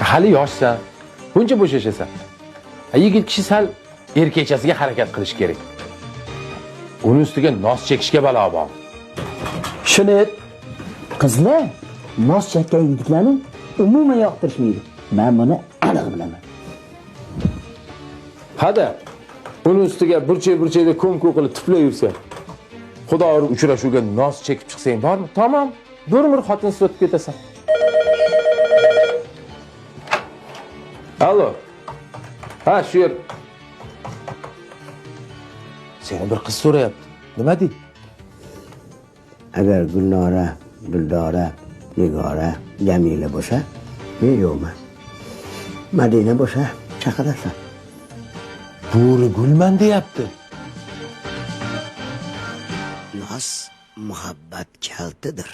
Hali yoshsan. Buncha bo'shashasan. Yigit kishi sal erkakchasiga harakat qilish kerak. Uning ustiga nos chekishga balo bor. Shuni qizlar nos chekkan yigitlarni umuman yoqtirishmaydi. Men buni aniq bilaman. Hada, uning ustiga burchay-burchayda ko'm-ko'm qilib tuplay yursa. Xudo urib uchrashuvga nos chekib chiqsang bormi? Tamam. Bir xotin sotib ketasan. Allo. Ha, shu yer. Seni bir qiz so'rayapti. Nima deydi? Agar Gulnora, Dildora, Nigora, Jamila bo'lsa, men yo'qman. Madina bo'lsa, chaqirasan. Bo'ri gulman deyapti. Nos muhabbat kaltidir.